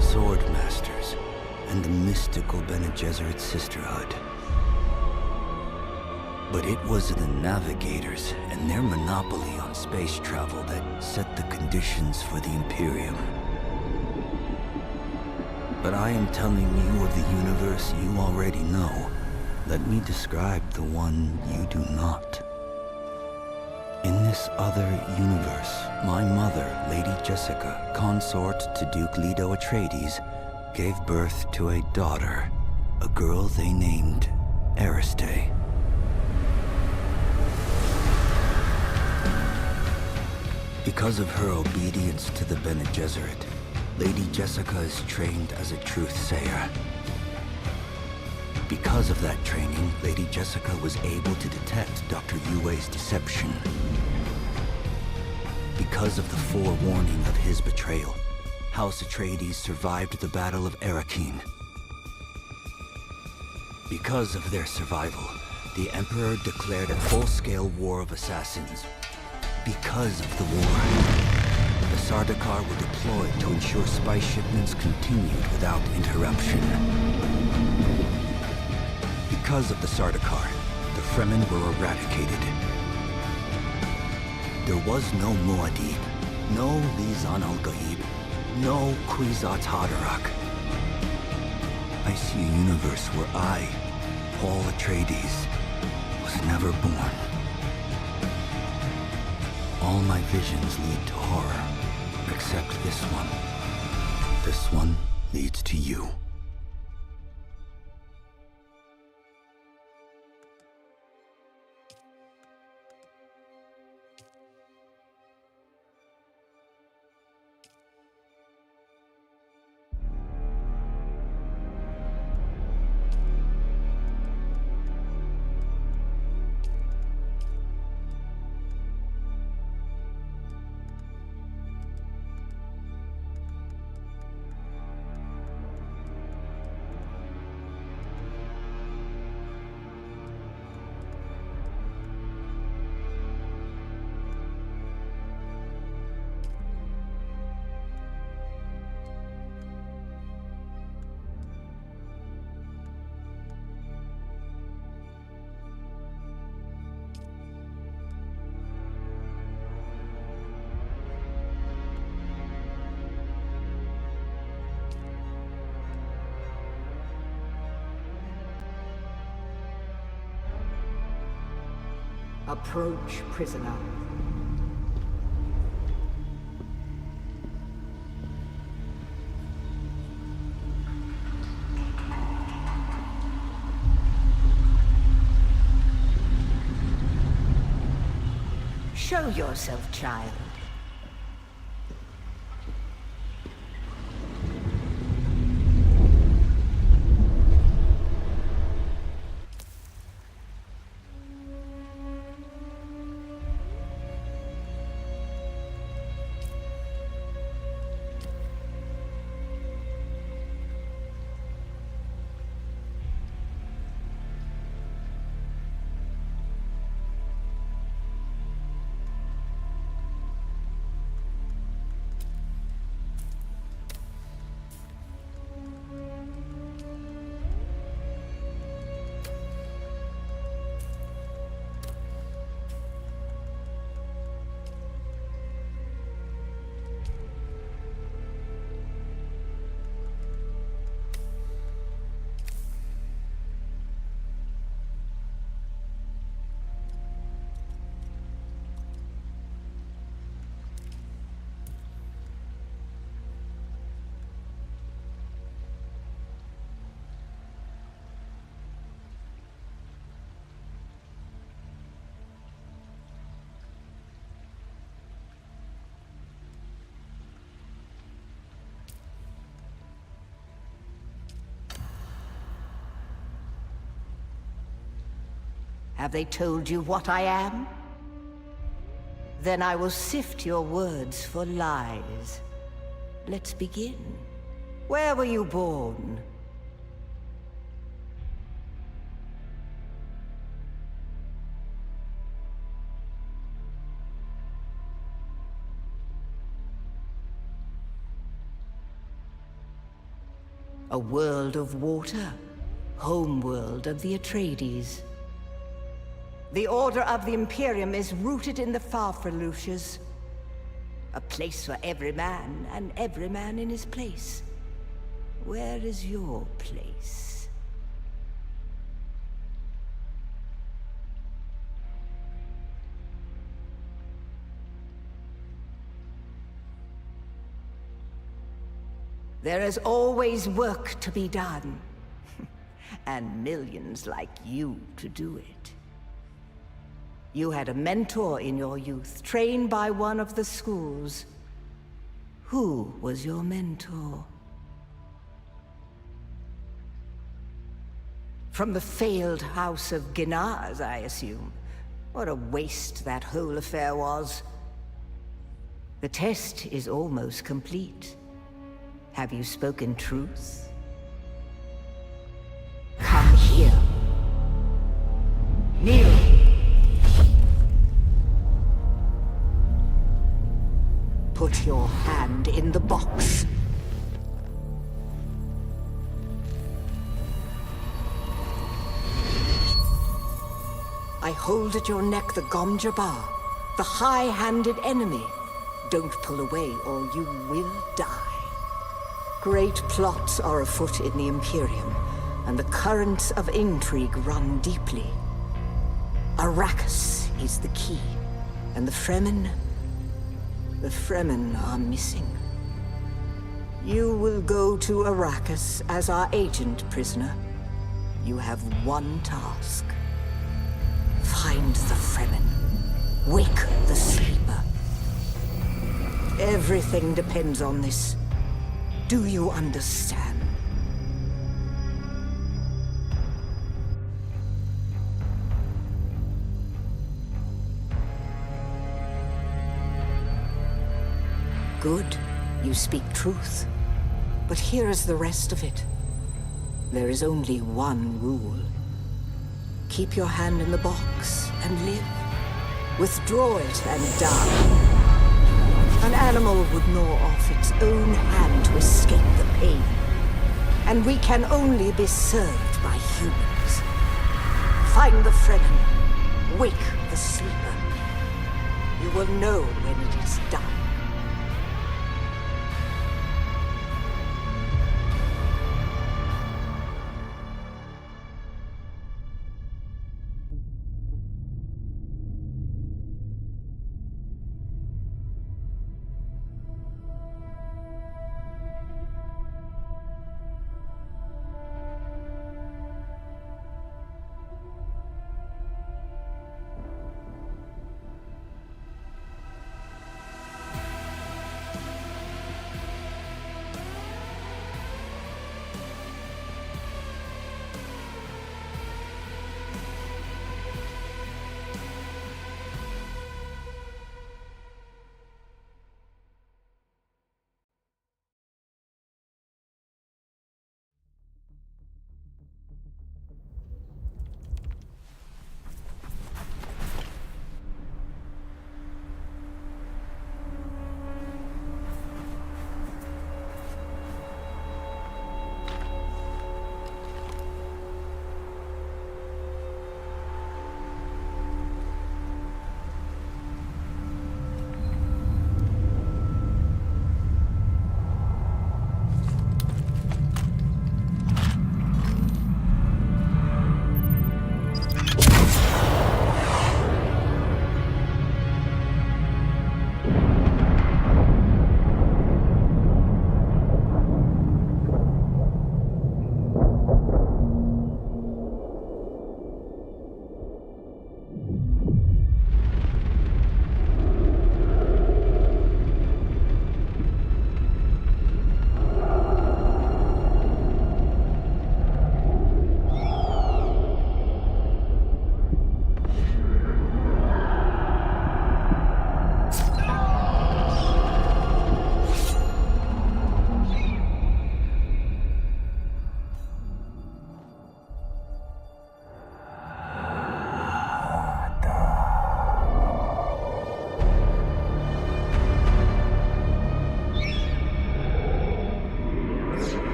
sword masters, and the mystical Bene Gesserit sisterhood. But it was the navigators and their monopoly on space travel that set the conditions for the Imperium. But I am telling you of the universe you already know. Let me describe the one you do not. In this other universe, my mother, Lady Jessica, consort to Duke Leto Atreides, gave birth to a daughter, a girl they named Ariste. Because of her obedience to the Bene Gesserit, Lady Jessica is trained as a truth-sayer. Because of that training, Lady Jessica was able to detect Dr. Yue's deception. Because of the forewarning of his betrayal, House Atreides survived the Battle of Arrakeen. Because of their survival, the Emperor declared a full-scale war of assassins. Because of the war, the Sardaukar were deployed to ensure spice shipments continued without interruption. Because of the Sardaukar, the Fremen were eradicated. There was no Muad'Dib, no Lisan al-Gaib, no Kwisatz Haderach. I see a universe where I, Paul Atreides, was never born. All my visions lead to horror, except this one. This one leads to you. Approach, prisoner. Show yourself, child. Have they told you what I am? Then I will sift your words for lies. Let's begin. Where were you born? A world of water, homeworld of the Atreides. The Order of the Imperium is rooted in the Farfaluches. A place for every man, and every man in his place. Where is your place? There is always work to be done. And millions like you to do it. You had a mentor in your youth, trained by one of the schools. Who was your mentor? From the failed house of Ginaz, I assume. What a waste that whole affair was. The test is almost complete. Have you spoken truth? Come here. Kneel. Put your hand in the box. I hold at your neck the Gom Jabbar, the high-handed enemy. Don't pull away or you will die. Great plots are afoot in the Imperium, and the currents of intrigue run deeply. Arrakis is the key, and the Fremen are missing. You will go to Arrakis as our agent, prisoner. You have one task. Find the Fremen. Wake the sleeper. Everything depends on this. Do you understand? Good. You speak truth. But here is the rest of it. There is only one rule. Keep your hand in the box and live. Withdraw it and die. An animal would gnaw off its own hand to escape the pain. And we can only be served by humans. Find the Fremen. Wake the sleeper. You will know when it is done.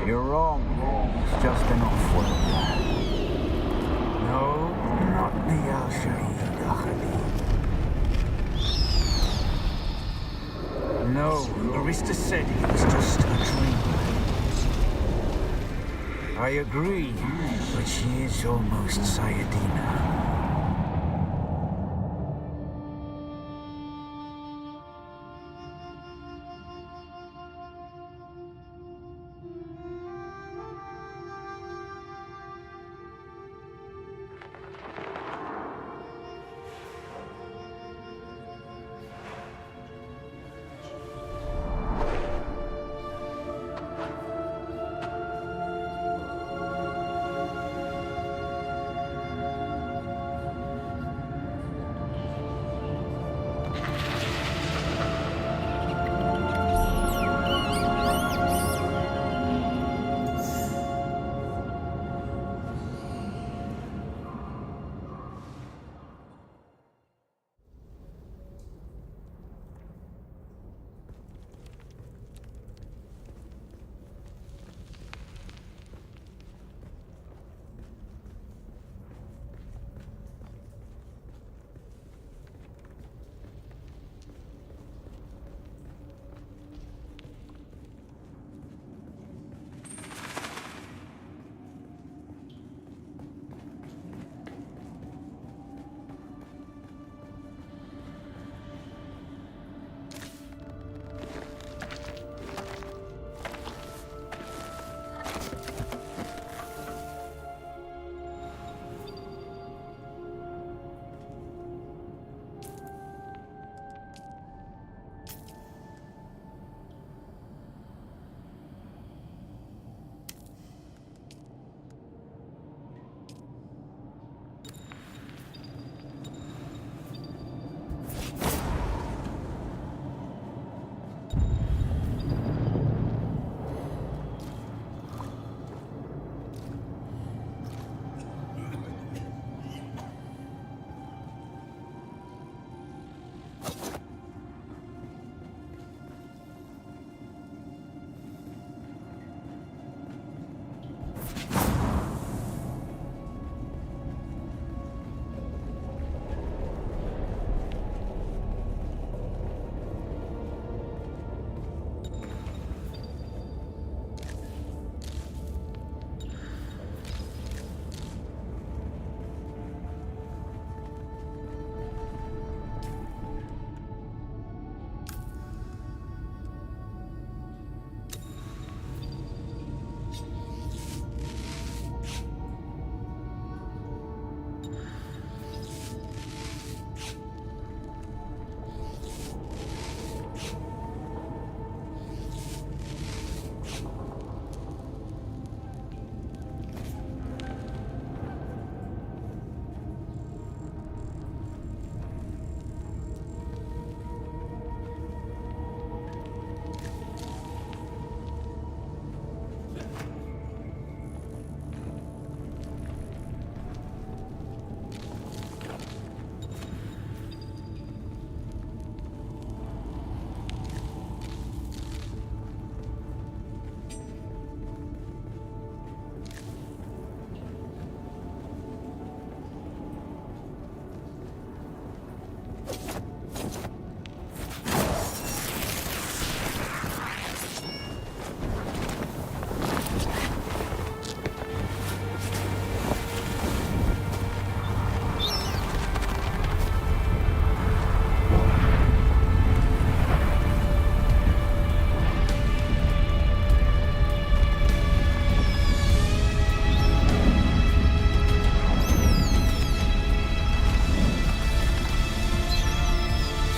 You're wrong. It's just an off-world plan. No, not the Al-Shaheed Ahadi. No, Arista said it was just a dream. I agree, but she is almost Sayadina.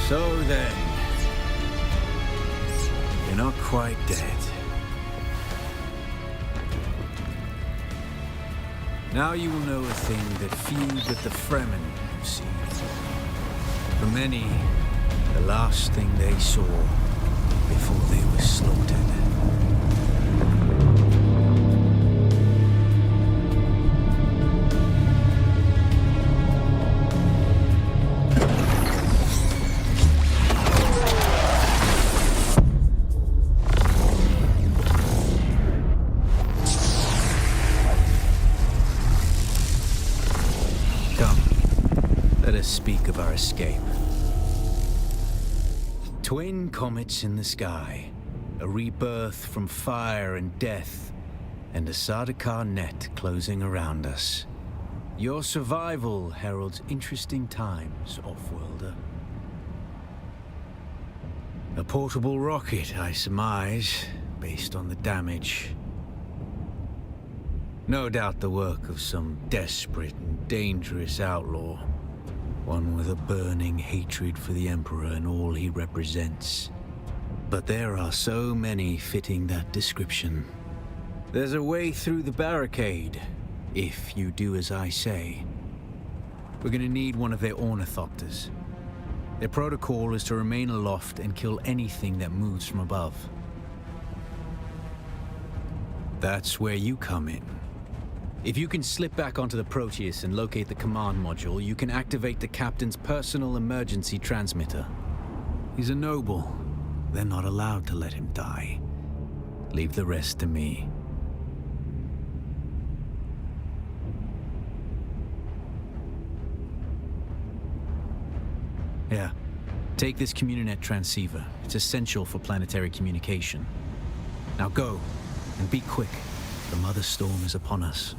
So then, you're not quite dead. Now you will know a thing that few but the Fremen have seen. For many, the last thing they saw before they were slaughtered. speak of our escape. Twin comets in the sky, a rebirth from fire and death, and a Sardaukar net closing around us. Your survival heralds interesting times, Offworlder. A portable rocket, I surmise, based on the damage. No doubt the work of some desperate and dangerous outlaw. One with a burning hatred for the Emperor and all he represents. But there are so many fitting that description. There's a way through the barricade, if you do as I say. We're gonna need one of their ornithopters. Their protocol is to remain aloft and kill anything that moves from above. That's where you come in. If you can slip back onto the Proteus and locate the command module, you can activate the captain's personal emergency transmitter. He's a noble. They're not allowed to let him die. Leave the rest to me. Yeah. Take this Communinet transceiver. It's essential for planetary communication. Now go, and be quick. The Mother Storm is upon us.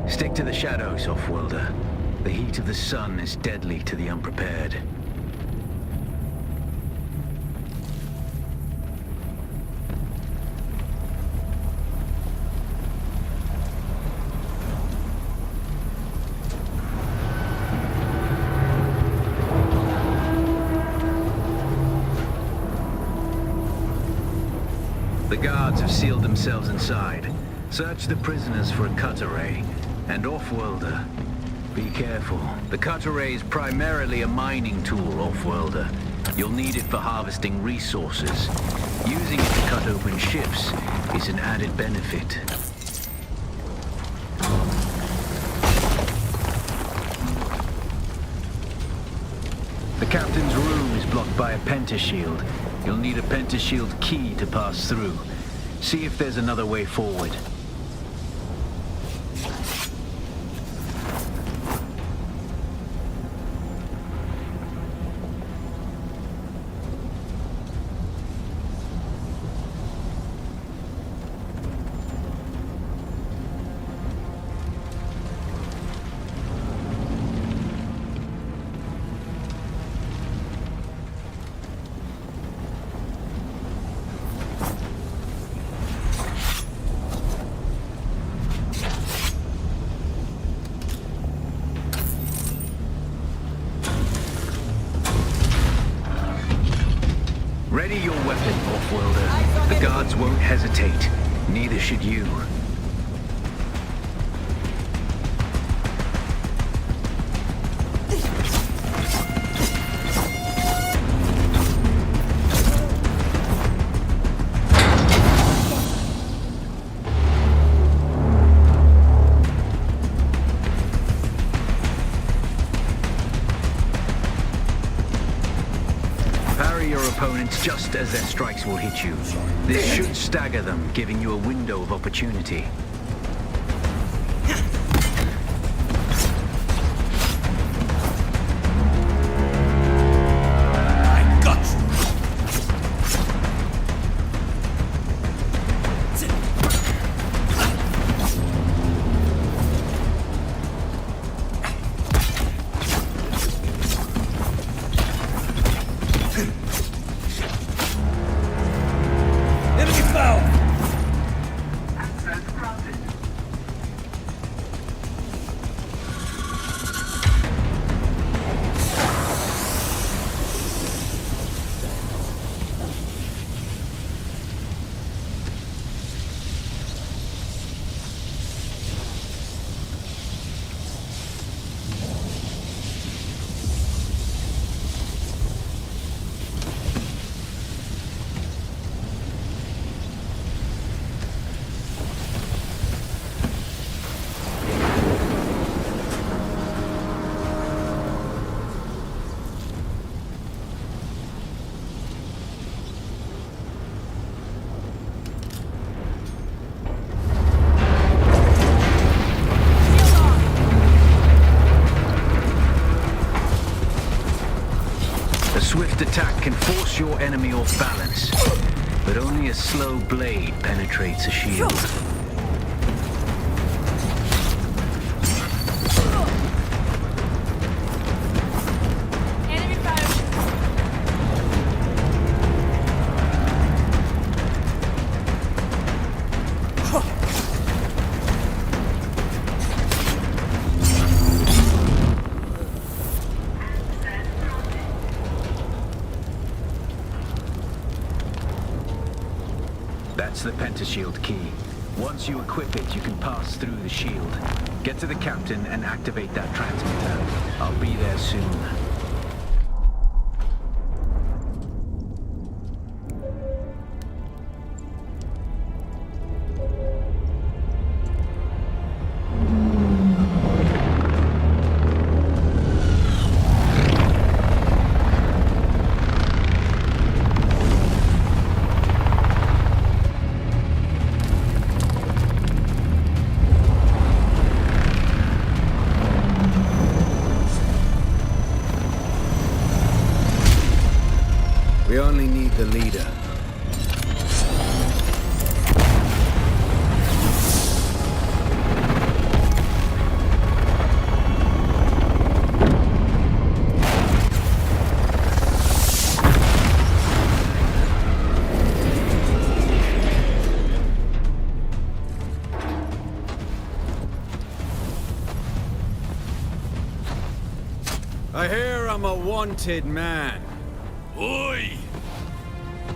Stick to the shadows, Offworlder. The heat of the sun is deadly to the unprepared. The guards have sealed themselves inside. Search the prisoners for a cut array. And Offworlder, be careful. The cut array is primarily a mining tool, Offworlder. You'll need it for harvesting resources. Using it to cut open ships is an added benefit. The captain's room is blocked by a pentashield. You'll need a pentashield key to pass through. See if there's another way forward. Ready your weapon, Offworlder. The guards won't hesitate. Neither should you. Opponents just as their strikes will hit you. This should stagger them, giving you a window of opportunity. I got you! Access granted. swift attack can force your enemy off balance, but only a slow blade penetrates a shield. That's the pentashield key. Once you equip it, you can pass through the shield. Get to the captain and activate that transmitter. I'll be there soon. We only need the leader. I hear I'm a wanted man. Oi!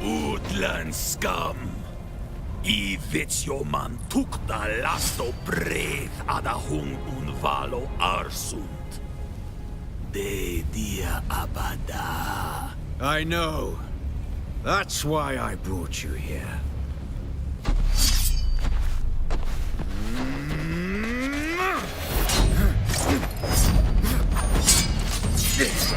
Utland scum! I man tukta lasto breath ada hung unvalo arsund. De dia abada. I know. That's why I brought you here. Stitch.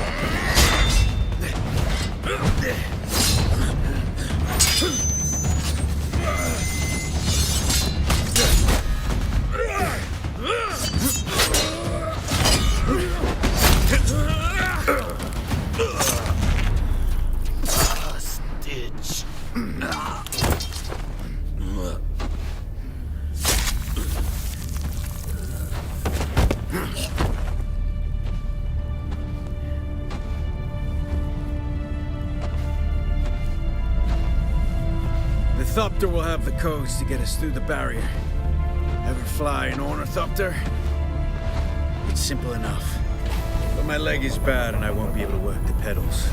The Thopter will have the codes to get us through the barrier. Ever fly an ornithopter? It's simple enough. But my leg is bad and I won't be able to work the pedals.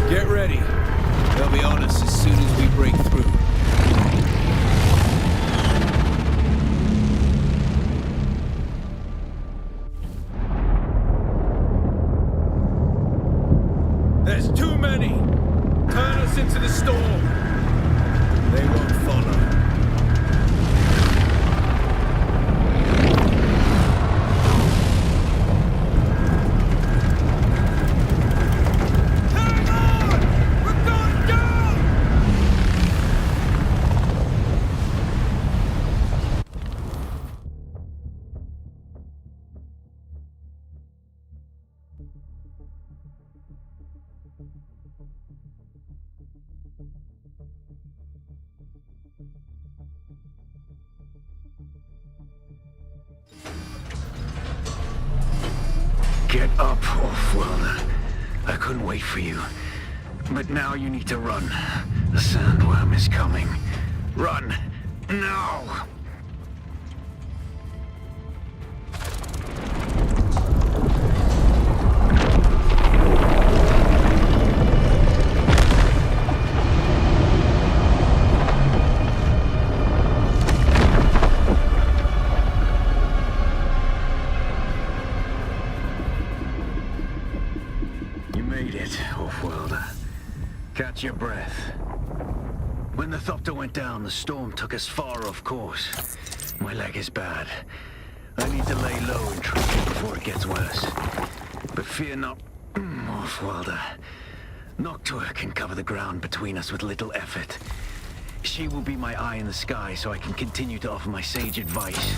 Get ready. They'll be on us as soon as we break through. There's too many! Turn us into the storm! They won't follow. Get up, Off-Worlder. I couldn't wait for you. But now you need to run. The sandworm is coming. Run! Now! Catch your breath. When the Thopter went down, the storm took us far off course. My leg is bad. I need to lay low and treat it before it gets worse. But fear not, Offwilder. Noctua can cover the ground between us with little effort. She will be my eye in the sky so I can continue to offer my sage advice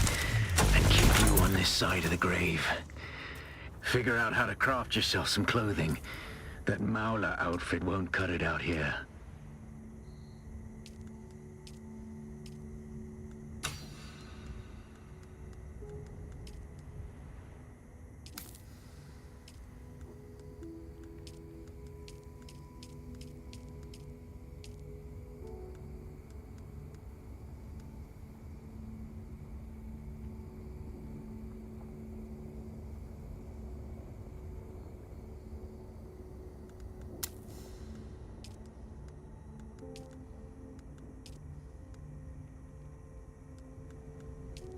and keep you on this side of the grave. Figure out how to craft yourself some clothing. That Maula outfit won't cut it out here.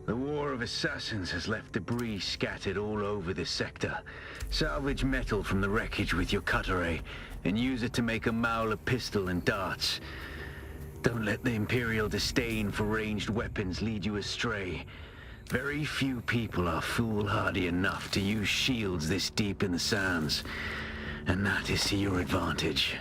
The War of Assassins has left debris scattered all over this sector. Salvage metal from the wreckage with your cutter and use it to make a Maula pistol and darts. Don't let the Imperial disdain for ranged weapons lead you astray. Very few people are foolhardy enough to use shields this deep in the sands, and that is to your advantage.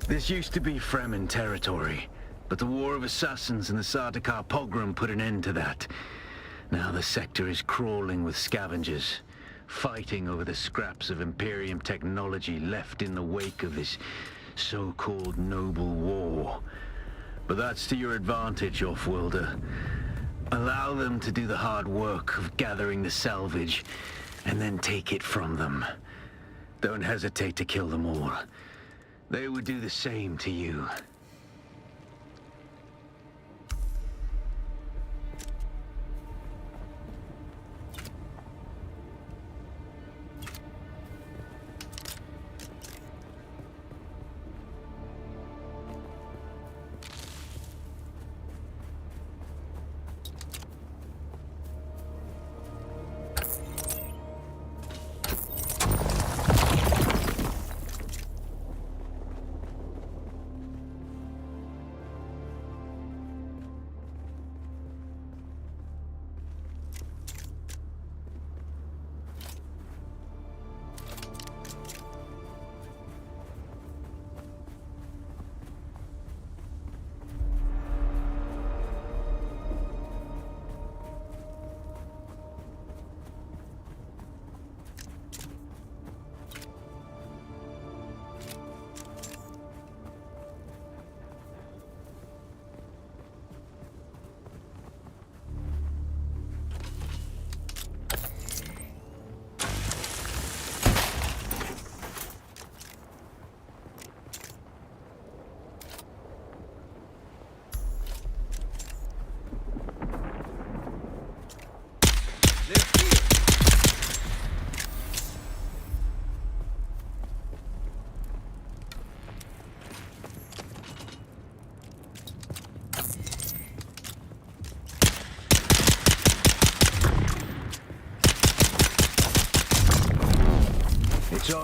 This used to be Fremen territory, but the War of Assassins and the Sardaukar pogrom put an end to that. Now the sector is crawling with scavengers, fighting over the scraps of Imperium technology left in the wake of this so-called noble war. But that's to your advantage, Offwilder. Allow them to do the hard work of gathering the salvage, and then take it from them. Don't hesitate to kill them all. They would do the same to you.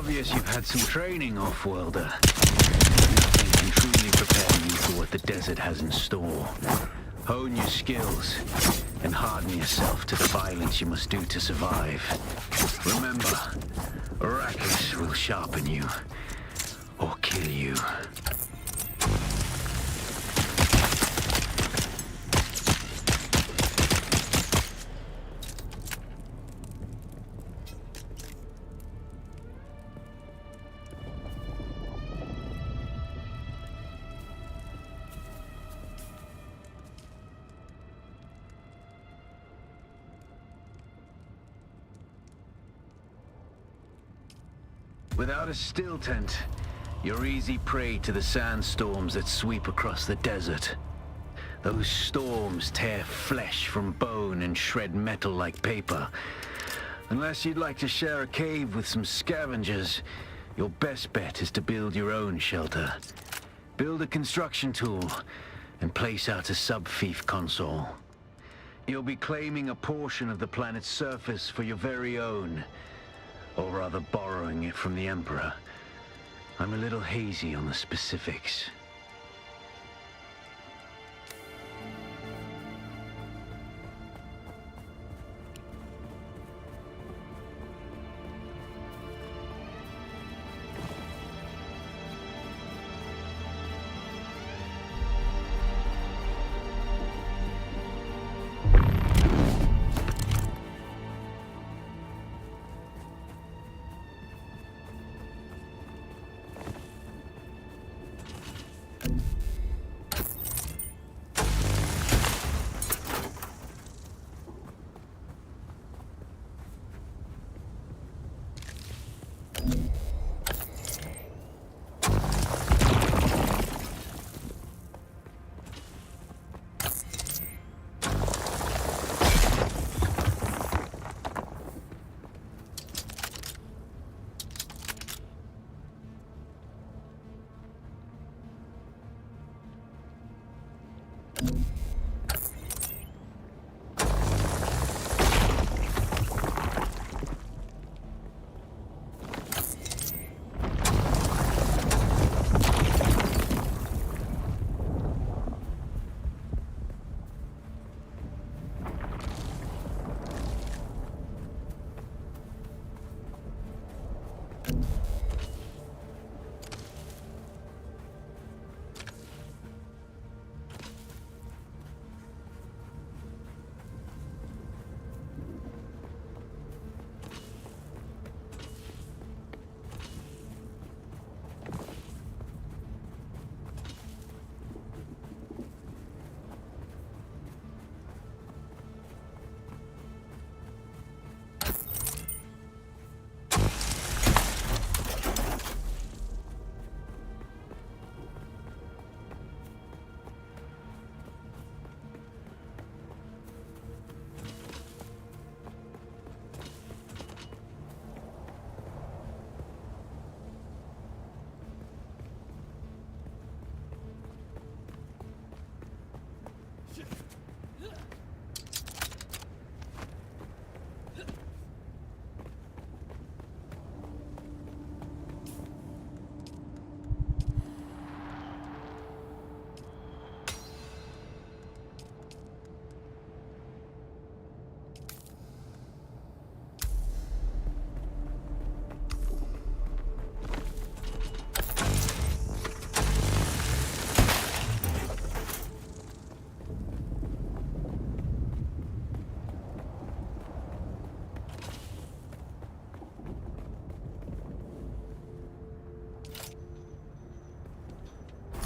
obvious you've had some training, off-worlder. Nothing can truly prepare you for what the desert has in store. Hone your skills, and harden yourself to the violence you must do to survive. Remember, Arrakis will sharpen you, or kill you. Without a still tent, you're easy prey to the sandstorms that sweep across the desert. Those storms tear flesh from bone and shred metal like paper. Unless you'd like to share a cave with some scavengers, your best bet is to build your own shelter. Build a construction tool and place out a sub-fief console. You'll be claiming a portion of the planet's surface for your very own. Or rather borrowing it from the Emperor. I'm a little hazy on the specifics.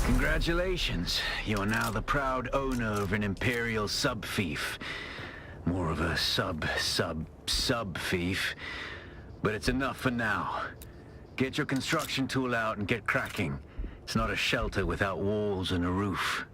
Congratulations. You are now the proud owner of an Imperial sub-fief. More of a sub-fief. But it's enough for now. Get your construction tool out and get cracking. It's not a shelter without walls and a roof.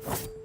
Bye.